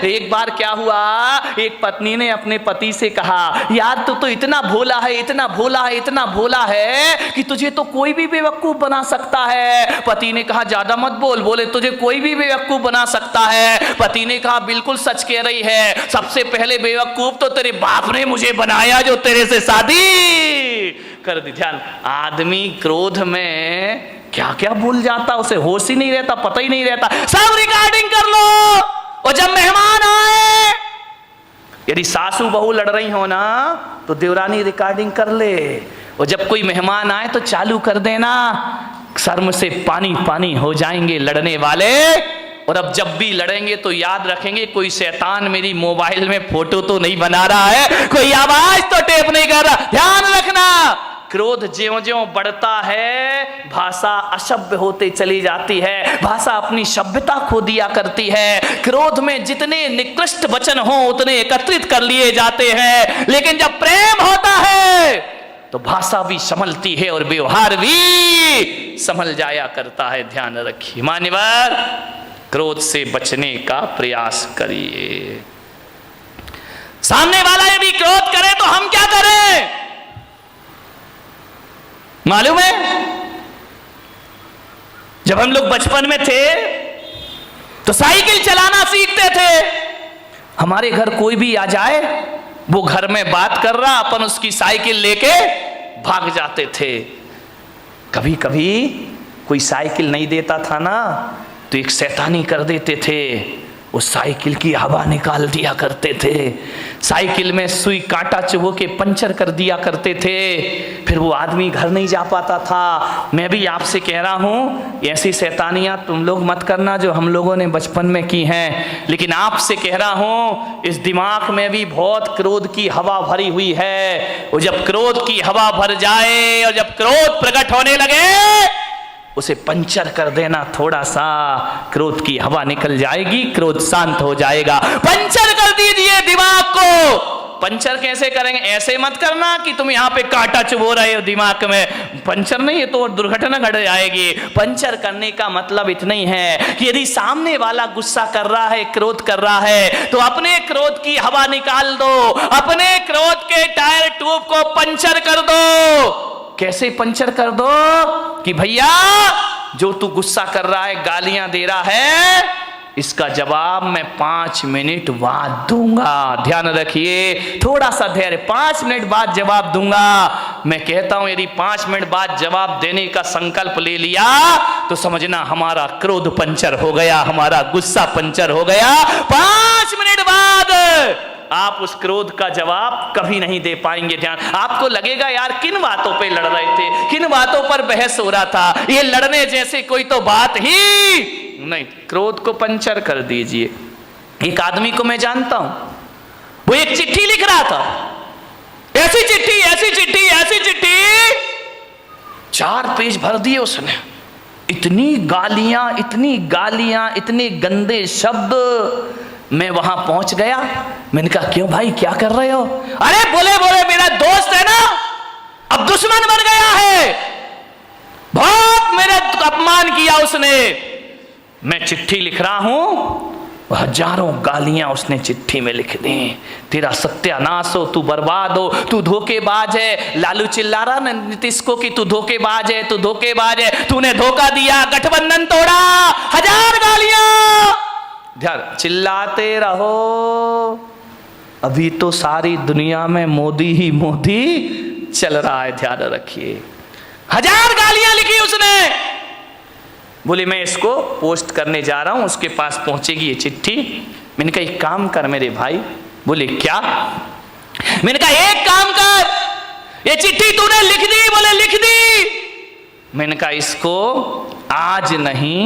एक बार क्या हुआ, एक पत्नी ने अपने पति से कहा, यार तू तो इतना भोला है, इतना भोला है, इतना भोला है कि तुझे तो कोई भी बेवकूफ बना सकता है। पति ने कहा ज्यादा मत बोल। बोले तुझे कोई भी बेवकूफ बना सकता है। पति ने कहा बिल्कुल सच कह रही है, सबसे पहले बेवकूफ तो तेरे बाप ने मुझे बनाया जो तेरे से शादी कर दी। ध्यान, आदमी क्रोध में क्या क्या भूल जाता, उसे होश ही नहीं रहता, पता ही नहीं रहता। सब रिकॉर्डिंग कर लो। और जब मेहमान आए, यदि सासू बहू लड़ रही हो ना तो देवरानी रिकॉर्डिंग कर ले। और जब कोई मेहमान आए तो चालू कर देना, शर्म से पानी पानी हो जाएंगे लड़ने वाले। और अब जब भी लड़ेंगे तो याद रखेंगे कोई शैतान मेरी मोबाइल में फोटो तो नहीं बना रहा है, कोई आवाज तो टेप नहीं कर रहा। ध्यान रखना, क्रोध ज्यों-ज्यों बढ़ता है भाषा असभ्य होते चली जाती है, भाषा अपनी सभ्यता खो दिया करती है। क्रोध में जितने निकृष्ट वचन हो उतने एकत्रित कर लिए जाते हैं, लेकिन जब प्रेम होता है तो भाषा भी संभलती है और व्यवहार भी संभल जाया करता है। ध्यान रखिए मान्यवर, क्रोध से बचने का प्रयास करिए। सामने वाला ये भी क्रोध करे तो हम क्या करें मालूम है? जब हम लोग बचपन में थे तो साइकिल चलाना सीखते थे। हमारे घर कोई भी आ जाए, वो घर में बात कर रहा, अपन उसकी साइकिल लेके भाग जाते थे। कभी कभी कोई साइकिल नहीं देता था ना तो एक शैतानी कर देते थे, उस साइकिल की हवा निकाल दिया करते थे, साइकिल में सुई कांटा चुभो के पंचर कर दिया करते थे, फिर वो आदमी घर नहीं जा पाता था। मैं भी आपसे कह रहा हूँ ऐसी शैतानियाँ तुम लोग मत करना जो हम लोगों ने बचपन में की हैं, लेकिन आपसे कह रहा हूँ इस दिमाग में भी बहुत क्रोध की हवा भरी हुई है। और जब क्रोध की हवा भर जाए और जब क्रोध प्रकट होने लगे उसे पंचर कर देना, थोड़ा सा क्रोध की हवा निकल जाएगी, क्रोध शांत हो जाएगा। पंचर कर दीजिए दिमाग को। पंचर कैसे करेंगे? ऐसे मत करना कि तुम यहाँ पे कांटा चुभो रहे हो दिमाग में, पंचर नहीं है तो दुर्घटना घट जाएगी। पंचर करने का मतलब इतना ही है कि यदि सामने वाला गुस्सा कर रहा है, क्रोध कर रहा है, तो अपने क्रोध की हवा निकाल दो, अपने क्रोध के टायर ट्यूब को पंचर कर दो। कैसे पंचर कर दो कि भैया जो तू गुस्सा कर रहा है, गालियां दे रहा है, इसका जवाब मैं 5 मिनट बाद दूंगा। ध्यान रखिए, थोड़ा सा धैर्य, 5 मिनट बाद जवाब दूंगा। मैं कहता हूं यदि 5 मिनट बाद जवाब देने का संकल्प ले लिया तो समझना हमारा क्रोध पंचर हो गया, हमारा गुस्सा पंचर हो गया। 5 मिनट बाद आप उस क्रोध का जवाब कभी नहीं दे पाएंगे। ध्यान, आपको लगेगा यार किन बातों पे लड़ रहे थे, किन बातों पर बहस हो रहा था, ये लड़ने जैसे कोई तो बात ही नहीं। क्रोध को पंचर कर दीजिए। एक आदमी को मैं जानता हूं, वो एक चिट्ठी लिख रहा था, ऐसी चिट्ठी, ऐसी चिट्ठी, ऐसी चिट्ठी, 4 पेज भर दिए उसने। इतनी गालियां, इतनी गालियां, इतने गंदे शब्द। मैं वहां पहुंच गया, मैंने कहा क्यों भाई क्या कर रहे हो? अरे बोले मेरा दोस्त है ना, अब दुश्मन बन गया है, बहुत मेरा अपमान किया उसने। मैं चिट्ठी लिख रहा हूं, हजारों गालियां उसने चिट्ठी में लिख दी। तेरा सत्यानाश हो, तू बर्बाद हो, तू धोखेबाज है। लालू चिल्ला रहा ना नीतीश को कि तू धोखेबाज है, तू धोखेबाज है, तूने धोखा दिया, गठबंधन तोड़ा, 1000 गालियां। ध्यान, चिल्लाते रहो, अभी तो सारी दुनिया में मोदी ही मोदी चल रहा है। ध्यान रखिए, 1000 गालियां लिखी उसने। बोले मैं इसको पोस्ट करने जा रहा हूं, उसके पास पहुंचेगी ये चिट्ठी। मैंने कहा एक काम कर मेरे भाई। बोले क्या? मैंने कहा एक काम कर, ये चिट्ठी तूने लिख दी? बोले लिख दी। मैंने कहा इसको आज नहीं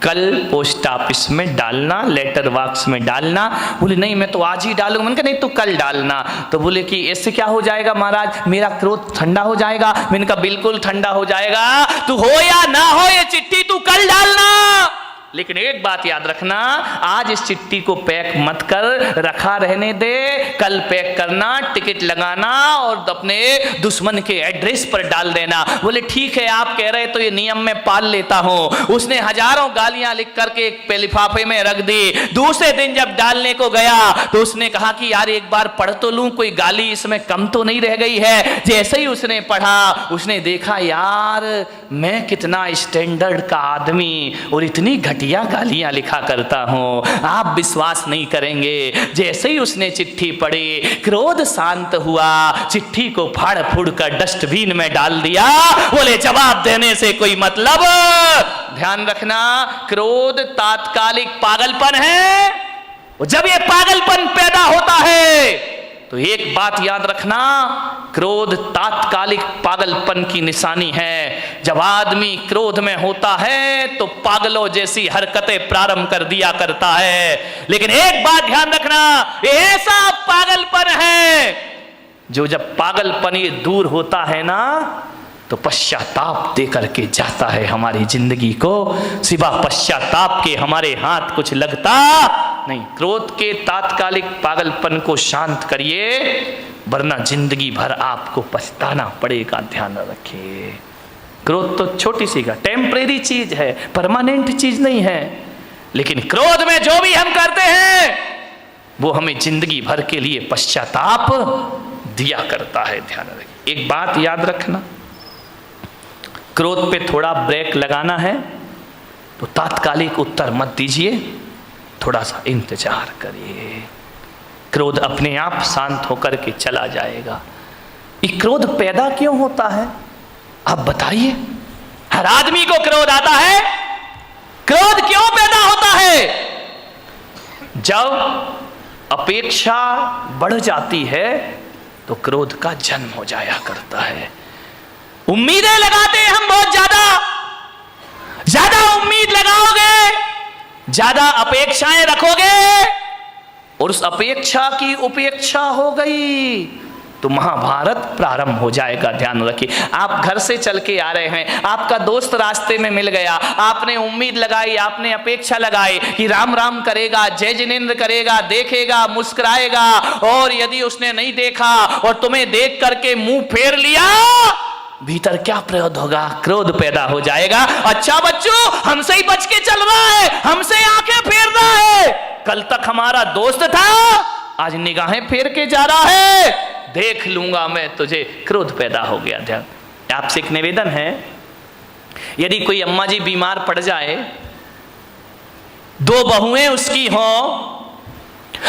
कल पोस्ट ऑफिस में डालना, लेटर बॉक्स में डालना। बोले नहीं मैं तो आज ही डालूंगा। मैंने कहा नहीं तू कल डालना। तो बोले कि इससे क्या हो जाएगा महाराज, मेरा क्रोध ठंडा हो जाएगा। मैंने कहा बिल्कुल ठंडा हो जाएगा, तू हो या ना हो ये चिट्ठी तू कल डालना। लेकिन एक बात याद रखना, आज इस चिट्ठी को पैक मत कर, रखा रहने दे, कल पैक करना, टिकट लगाना और अपने दुश्मन के एड्रेस पर डाल देना। बोले ठीक है, आप कह रहे तो ये नियम में पाल लेता हूं। उसने हजारों गालियां लिख करके एक लिफाफे में रख दी। दूसरे दिन जब डालने को गया तो उसने कहा कि यार एक बार पढ़ तो लूं, कोई गाली इसमें कम तो नहीं रह गई है। जैसे ही उसने पढ़ा, उसने देखा यार मैं कितना स्टैंडर्ड का आदमी और इतनी घटिया गालियां लिखा करता हूं, आप विश्वास नहीं करेंगे। जैसे ही उसने चिट्ठी पढ़ी, क्रोध शांत हुआ, चिट्ठी को फाड़ फूड़ कर डस्टबिन में डाल दिया। बोले जवाब देने से कोई मतलब। ध्यान रखना, क्रोध तात्कालिक पागलपन है। जब ये पागलपन पैदा होता है तो एक बात याद रखना, क्रोध तात्कालिक पागलपन की निशानी है। जब आदमी क्रोध में होता है तो पागलों जैसी हरकतें प्रारंभ कर दिया करता है। लेकिन एक बात ध्यान रखना, ऐसा पागलपन है जो जब पागलपन ये दूर होता है ना तो पश्चाताप दे करके जाता है हमारी जिंदगी को। सिवा पश्चाताप के हमारे हाथ कुछ लगता नहीं। क्रोध के तात्कालिक पागलपन को शांत करिए, वरना जिंदगी भर आपको पछताना पड़ेगा। ध्यान रखिए, क्रोध तो छोटी सी का टेम्परेरी चीज है, परमानेंट चीज नहीं है। लेकिन क्रोध में जो भी हम करते हैं वो हमें जिंदगी भर के लिए पश्चाताप दिया करता है। ध्यान रखिए, एक बात याद रखना, क्रोध पे थोड़ा ब्रेक लगाना है तो तात्कालिक उत्तर मत दीजिए, थोड़ा सा इंतजार करिए। क्रोध अपने आप शांत होकर के चला जाएगा। ये क्रोध पैदा क्यों होता है आप बताइए? हर आदमी को क्रोध आता है। क्रोध क्यों पैदा होता है? जब अपेक्षा बढ़ जाती है तो क्रोध का जन्म हो जाया करता है। उम्मीदें लगाते हैं हम बहुत ज्यादा उम्मीद लगाओगे, ज्यादा अपेक्षाएं रखोगे और उस अपेक्षा की उपेक्षा हो गई तो महाभारत प्रारंभ हो जाएगा। ध्यान रखिए, आप घर से चल के आ रहे हैं, आपका दोस्त रास्ते में मिल गया, आपने उम्मीद लगाई, आपने अपेक्षा लगाई कि राम राम करेगा, जय जिनेंद्र करेगा, देखेगा, मुस्कुराएगा, और यदि उसने नहीं देखा और तुम्हें देख करके मुंह फेर लिया, भीतर क्या प्रयोग होगा? क्रोध पैदा हो जाएगा। अच्छा बच्चों, हमसे ही बच के चल रहा है, हमसे आंखें फेर रहा है, कल तक हमारा दोस्त था, आज निगाहें फेर के जा रहा है, देख लूंगा मैं तुझे। क्रोध पैदा हो गया। ध्यान, आपसे एक निवेदन है, यदि कोई अम्मा जी बीमार पड़ जाए, दो बहुएं उसकी हो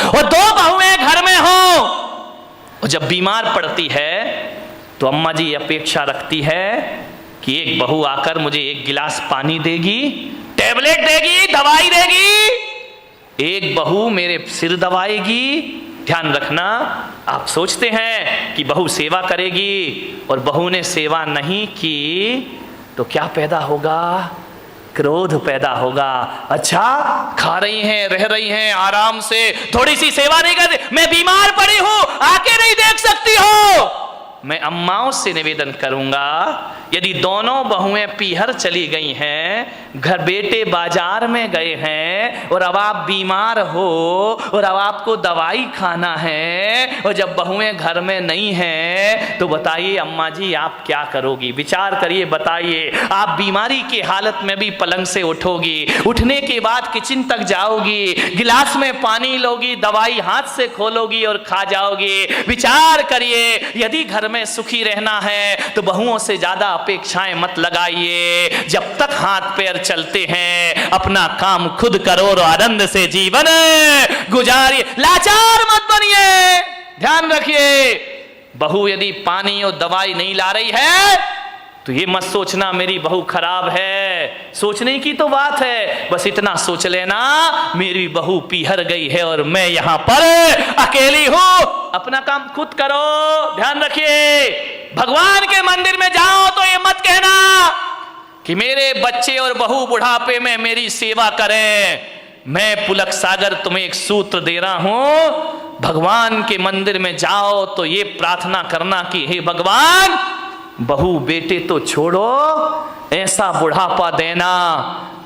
और दो बहुएं घर में हो, और जब बीमार पड़ती है तो अम्मा जी अपेक्षा रखती है कि एक बहू आकर मुझे एक गिलास पानी देगी, टैबलेट देगी, दवाई देगी, एक बहू मेरे सिर दबाएगी। ध्यान रखना, आप सोचते हैं कि बहू सेवा करेगी और बहू ने सेवा नहीं की तो क्या पैदा होगा? क्रोध पैदा होगा। अच्छा, खा रही हैं, रह रही हैं आराम से, थोड़ी सी सेवा नहीं करती, मैं बीमार पड़ी हूं, आके नहीं देख सकती हो। मैं अम्माओं से निवेदन करूंगा, यदि दोनों बहुएं पीहर चली गई हैं, घर बेटे बाजार में गए हैं और अब आप बीमार हो और अब आपको दवाई खाना है और जब बहुएं घर में नहीं हैं तो बताइए अम्मा जी आप क्या करोगी? विचार करिए, बताइए। आप बीमारी की हालत में भी पलंग से उठोगी, उठने के बाद किचन तक जाओगी, गिलास में पानी लोगी, दवाई हाथ से खोलोगी और खा जाओगी। विचार करिए, यदि घर में सुखी रहना है तो बहुओं से ज्यादा अपेक्षाएं मत लगाइए। जब तक हाथ पैर चलते हैं अपना काम खुद करो और आनंद से जीवन गुजारिए, लाचार मत बनिए। ध्यान रखिए, बहू यदि पानी और दवाई नहीं ला रही है तो ये मत सोचना मेरी बहू खराब है, सोचने की तो बात है, बस इतना सोच लेना मेरी बहू पीहर गई है और मैं यहां पर अकेली हूं। अपना काम खुद करो। ध्यान रखिए, भगवान के मंदिर में जाओ तो ये मत कहना कि मेरे बच्चे और बहू बुढ़ापे में मेरी सेवा करें। मैं पुलक सागर तुम्हें एक सूत्र दे रहा हूं, भगवान के मंदिर में जाओ तो ये प्रार्थना करना कि हे भगवान, बहू बेटे तो छोड़ो, ऐसा बुढ़ापा देना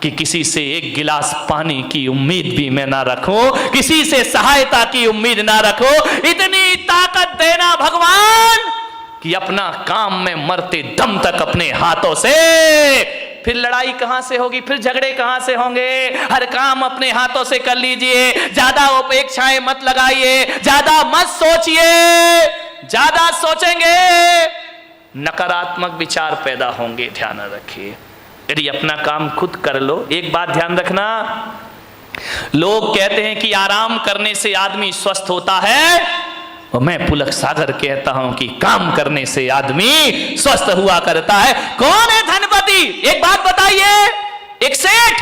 कि कि किसी से एक गिलास पानी की उम्मीद भी मैं ना रखूं, किसी से सहायता की उम्मीद ना रखूं। इतनी ताकत देना भगवान कि अपना काम में मरते दम तक अपने हाथों से। फिर लड़ाई कहां से होगी, फिर झगड़े कहां से होंगे? हर काम अपने हाथों से कर लीजिए, ज्यादा अपेक्षाएं मत लगाइए, ज्यादा मत सोचिए। ज्यादा सोचेंगे नकारात्मक विचार पैदा होंगे, ध्यान रखिए। यदि अपना काम खुद कर लो, एक बात ध्यान रखना, लोग कहते हैं कि आराम करने से आदमी स्वस्थ होता है, और मैं पुलक सागर कहता हूं कि काम करने से आदमी स्वस्थ हुआ करता है। कौन है धनपति? एक बात बताइए, एक सेठ,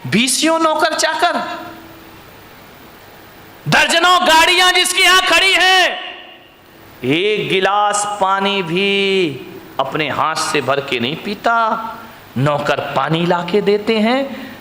20 नौकर चाकर, दर्जनों गाड़ियां जिसकी यहां खड़ी हैं, एक गिलास पानी भी अपने हाथ से भर के नहीं पीता। नौकर पानी लाके देते हैं,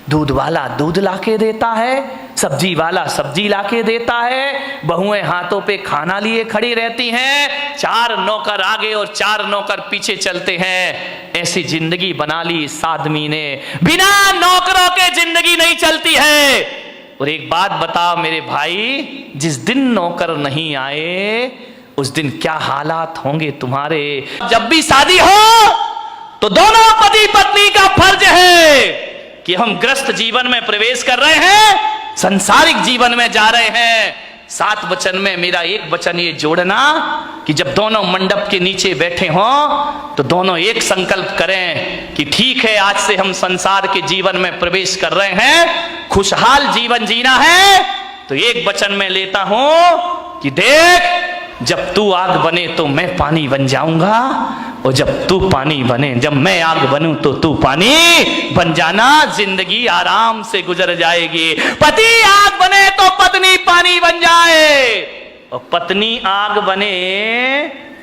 दूध वाला दूध लाके देता है, सब्जी वाला सब्जी लाके देता है, बहुएं हाथों पे खाना लिए खड़ी रहती हैं, 4 नौकर आगे और 4 नौकर पीछे चलते हैं। ऐसी जिंदगी बना ली इस आदमी ने, बिना नौकरों के जिंदगी नहीं चलती है। और एक बात बताओ मेरे भाई, जिस दिन नौकर नहीं आए उस दिन क्या हालात होंगे तुम्हारे। जब भी शादी हो तो दोनों पति पत्नी का फर्ज है कि हम ग्रस्त जीवन में प्रवेश कर रहे हैं, संसारिक जीवन में जा रहे हैं। 7 वचन में मेरा एक वचन ये जोड़ना कि जब दोनों मंडप के नीचे बैठे हों तो दोनों एक संकल्प करें कि ठीक है, आज से हम संसार के जीवन में प्रवेश कर रहे हैं, खुशहाल जीवन जीना है। तो एक वचन में लेता हूं कि देख, जब तू आग बने तो मैं पानी बन जाऊंगा, और जब तू पानी बने, जब मैं आग बनूं तो तू पानी बन जाना। जिंदगी आराम से गुजर जाएगी। पति आग बने तो पत्नी पानी बन जाए, और पत्नी आग बने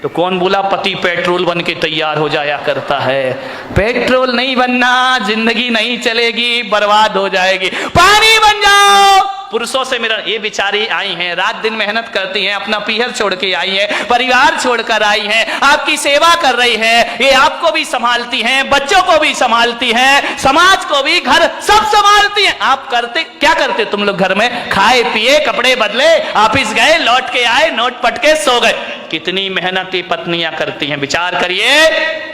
तो कौन बोला पति पेट्रोल बन के तैयार हो जाया करता है? पेट्रोल नहीं बनना, जिंदगी नहीं चलेगी, बर्बाद हो जाएगी। पानी बन जाओ। पुरुषों से मेरा ये बेचारी आई हैं, रात दिन मेहनत करती हैं, अपना पीहर छोड़ के आई हैं, परिवार छोड़कर आई हैं, आपकी सेवा कर रही है, ये आपको भी संभालती हैं, बच्चों को भी संभालती हैं, समाज को भी, घर सब संभालती हैं। आप करते क्या करते तुम लोग घर में? खाए पिए, कपड़े बदले, ऑफिस गए, लौट के आए, नोट पटके सो गए। कितनी मेहनत ये पत्नियां करती हैं। विचार करिए,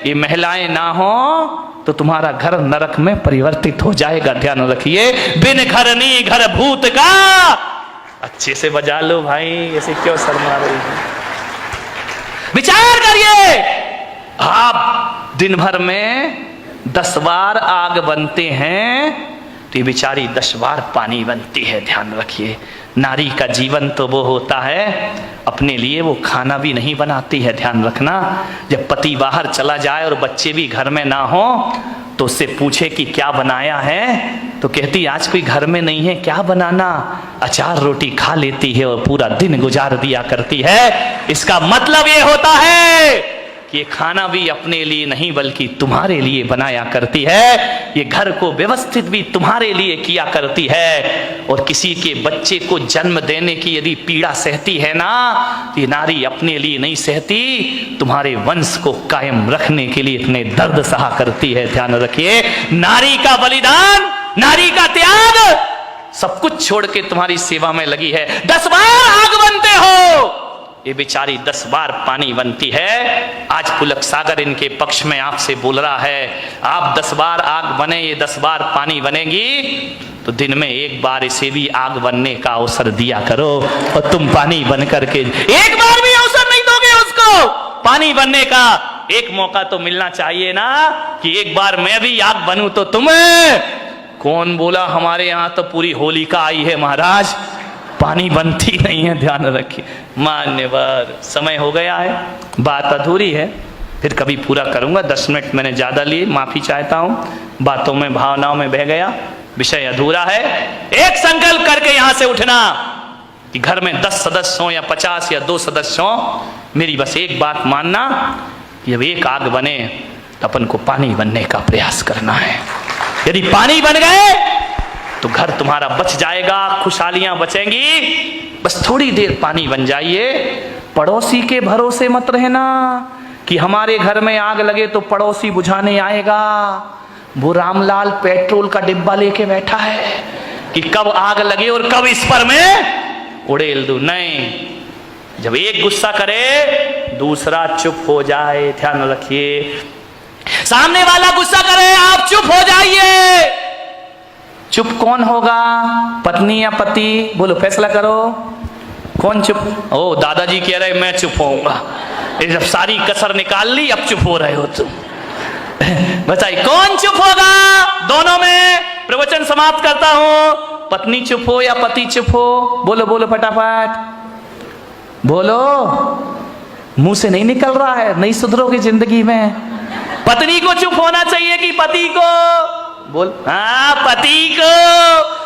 ये महिलाएं ना हो तो तुम्हारा घर नरक में परिवर्तित हो जाएगा। ध्यान रखिए, बिन घर नी घर भूत का। अच्छे से बजा लो भाई, ऐसे क्यों शर्मा रही है? विचार करिए, आप दिन भर में 10 बार आग बनते हैं तो ये बेचारी 10 बार पानी बनती है। ध्यान रखिए, नारी का जीवन तो वो होता है, अपने लिए वो खाना भी नहीं बनाती है। ध्यान रखना, जब पति बाहर चला जाए और बच्चे भी घर में ना हो तो उससे पूछे कि क्या बनाया है, तो कहती आज कोई घर में नहीं है, क्या बनाना? अचार रोटी खा लेती है और पूरा दिन गुजार दिया करती है। इसका मतलब ये होता है कि ये खाना भी अपने लिए नहीं बल्कि तुम्हारे लिए बनाया करती है, ये घर को व्यवस्थित भी तुम्हारे लिए किया करती है। और किसी के बच्चे को जन्म देने की यदि पीड़ा सहती है ना, तो ये नारी अपने लिए नहीं सहती, तुम्हारे वंश को कायम रखने के लिए इतने दर्द सहा करती है। ध्यान रखिए, नारी का बलिदान, नारी का त्याग, सब कुछ छोड़ के तुम्हारी सेवा में लगी है। 10 बार आग बनते हो, ये बेचारी 10 बार पानी बनती है। आज पुलक सागर इनके पक्ष में आपसे बोल रहा है, आप 10 बार आग बने, ये 10 बार पानी बनेगी, तो दिन में एक बार इसे भी आग बनने का अवसर दिया करो। और तुम पानी बन करके एक बार भी अवसर नहीं दोगे उसको पानी बनने का, एक मौका तो मिलना चाहिए ना कि एक बार मैं भी आग बनूं तो तुम्हें। कौन बोला हमारे यहाँ तो पूरी होलिका आई है महाराज, पानी बनती नहीं है। ध्यान रखिए, मान्यवर समय हो गया है, बात अधूरी है, फिर कभी पूरा करूंगा। 10 मिनट मैंने ज़्यादा लिए, माफ़ी चाहता हूँ, बातों में भावनाओं में बह गया, विषय अधूरा है। एक संकल्प करके यहाँ से उठना कि घर में 10 सदस्य हों या 50 या 2 सदस्य हों, मेरी बस एक बात मानना कि जब एक आग बने तो अपन को पानी बनने का प्रयास करना है। यदि पानी बन गए तो घर तुम्हारा बच जाएगा, खुशहालियां बचेंगी। बस थोड़ी देर पानी बन जाइए। पड़ोसी के भरोसे मत रहना कि हमारे घर में आग लगे तो पड़ोसी बुझाने आएगा। वो रामलाल पेट्रोल का डिब्बा लेके बैठा है कि कब आग लगे और कब इस पर मैं उड़ेल दूं। नहीं, जब एक गुस्सा करे दूसरा चुप हो जाए। ध्यान रखिए, सामने वाला गुस्सा करे, आप चुप हो जाइए। चुप कौन होगा, पत्नी या पति? बोलो, फैसला करो, कौन चुप? ओ, दादाजी कह रहे मैं चुप होऊंगा। जब सारी कसर निकाल ली, अब चुप हो रहे हो तुम। बताइए कौन चुप होगा? दोनों में प्रवचन समाप्त करता हूं। पत्नी चुप हो या पति चुप हो? बोलो बोलो फटाफट बोलो, मुंह से नहीं निकल रहा है, नहीं सुधरोगे जिंदगी में। पत्नी को चुप होना चाहिए कि पति को? बोल, हाँ पति को।